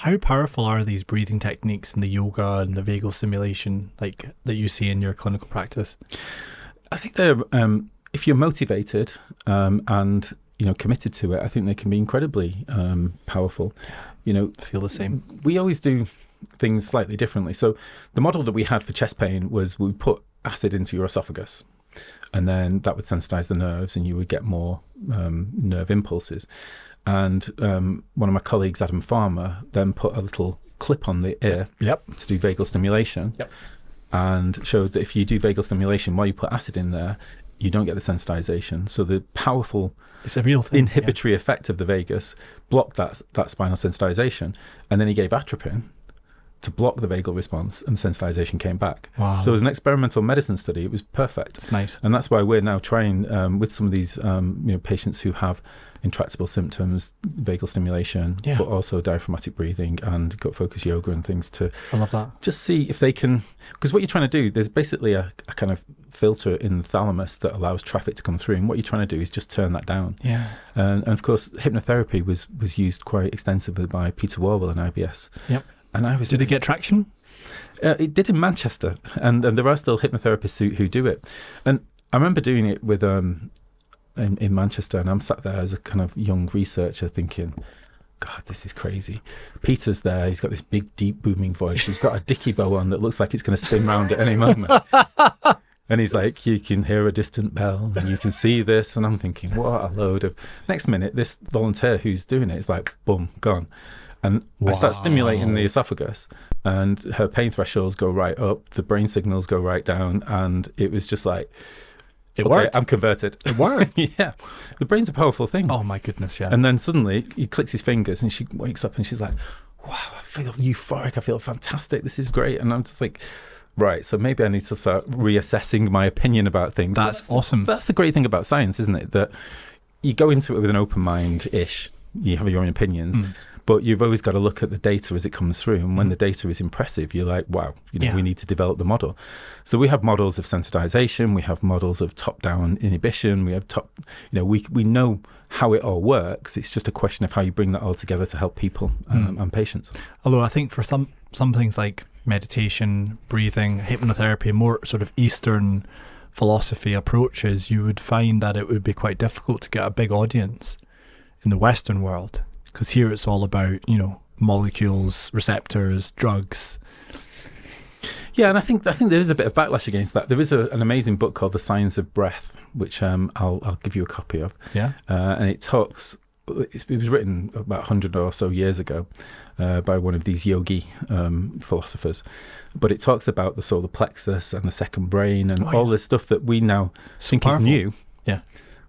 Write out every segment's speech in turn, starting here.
How powerful are these breathing techniques in the yoga and the vagal stimulation like that you see in your clinical practice? I think they're, if you're motivated and committed to it, I think they can be incredibly powerful. Feel the same. We always do things slightly differently. So the model that we had for chest pain was we put acid into your esophagus, and then that would sensitize the nerves, and you would get more nerve impulses. And one of my colleagues, Adam Farmer, then put a little clip on the ear to do vagal stimulation, and showed that if you do vagal stimulation while you put acid in there, you don't get the sensitization. So the powerful it's a real thing, inhibitory effect of the vagus blocked that spinal sensitization. And then he gave atropine to block the vagal response, and the sensitization came back. Wow. So it was an experimental medicine study. It was perfect. It's nice. And that's why we're now trying with some of these patients who have intractable symptoms, vagal stimulation, but also diaphragmatic breathing and gut focus yoga and things to I love that. Just see if they can, because what you're trying to do, there's basically a kind of filter in the thalamus that allows traffic to come through, and what you're trying to do is just turn that down. And of course hypnotherapy was used quite extensively by Peter Warwell in IBS. And did it get traction? It did in Manchester, and there are still hypnotherapists who do it. And I remember doing it with in Manchester, and I'm sat there as a kind of young researcher thinking, God, this is crazy. Peter's there, he's got this big, deep, booming voice. He's got a dicky bow on that looks like it's going to spin round at any moment. And he's like, you can hear a distant bell, and you can see this. And I'm thinking, what a load of... Next minute, this volunteer who's doing it is like, boom, gone. And I start stimulating the esophagus, and her pain thresholds go right up, the brain signals go right down, and it was just like... It worked. I'm converted. It worked. Yeah. The brain's a powerful thing. Oh my goodness, yeah. And then suddenly he clicks his fingers, and she wakes up and she's like, wow, I feel euphoric. I feel fantastic. This is great. And I'm just like, right, so maybe I need to start reassessing my opinion about things. That's awesome. That's the great thing about science, isn't it? That you go into it with an open mind-ish. You have your own opinions. But you've always got to look at the data as it comes through. And when the data is impressive, you're like, wow, we need to develop the model. So we have models of sensitization. We have models of top-down inhibition. We have we know how it all works. It's just a question of how you bring that all together to help people and patients. Although I think for some things like meditation, breathing, hypnotherapy, more sort of Eastern philosophy approaches, you would find that it would be quite difficult to get a big audience in the Western world. Because here it's all about, molecules, receptors, drugs. Yeah, and I think there is a bit of backlash against that. There is an amazing book called The Science of Breath, which I'll give you a copy of. Yeah. And it talks... It was written about 100 or so years ago by one of these yogi philosophers. But it talks about the solar plexus and the second brain and all this stuff that we now think is new. Yeah.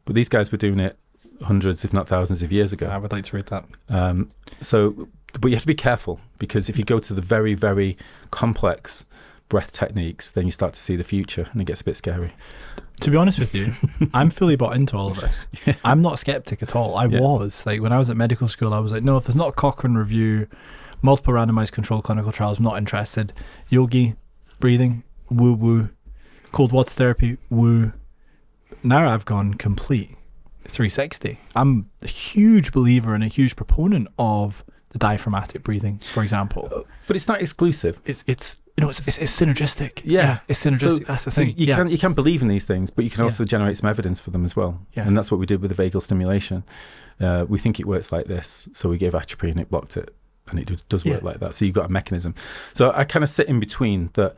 But these guys were doing it hundreds, if not thousands of years ago. I would like to read that. But you have to be careful, because if you go to the very, very complex breath techniques, then you start to see the future, and it gets a bit scary. To be honest with you, I'm fully bought into all of this. I'm not a skeptic at all. I was. Like, when I was at medical school, I was like, no, if there's not a Cochrane review, multiple randomized controlled clinical trials, I'm not interested. Yogi, breathing, woo-woo. Cold water therapy, woo. Now I've gone complete 360. I'm a huge believer and a huge proponent of the diaphragmatic breathing, for example. But it's not exclusive. It's synergistic. Yeah, it's synergistic. That's the thing. You can believe in these things, but you can also generate some evidence for them as well. Yeah. And that's what we did with the vagal stimulation. We think it works like this, so we gave atropine, it blocked it, and it does work like that. So you've got a mechanism. So I kind of sit in between that.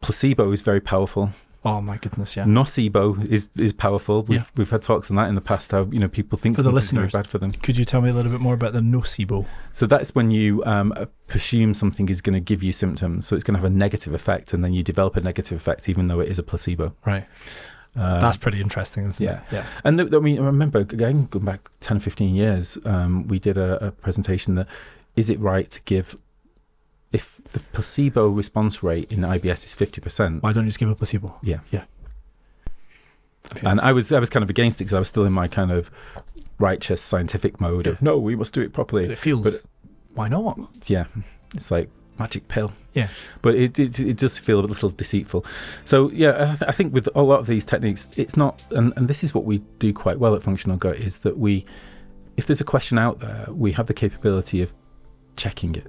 Placebo is very powerful. Oh my goodness, yeah. Nocebo is powerful. We've had talks on that in the past, how people think for the listeners, very bad for them. Could you tell me a little bit more about the nocebo? So that's when you presume something is going to give you symptoms, so it's going to have a negative effect, and then you develop a negative effect even though it is a placebo. Right. That's pretty interesting, isn't it? Yeah. And I remember, again, going back 10 or 15 years, we did a presentation that, is it right to give... If the placebo response rate in IBS is 50%, why don't you just give a placebo? Yeah. Okay. And I was kind of against it, because I was still in my kind of righteous scientific mode of, no, we must do it properly. But it feels, why not? Yeah, it's like magic pill. Yeah. But it does feel a little deceitful. So yeah, I think with a lot of these techniques, it's not, and this is what we do quite well at Functional Gut, is that if there's a question out there, we have the capability of checking it.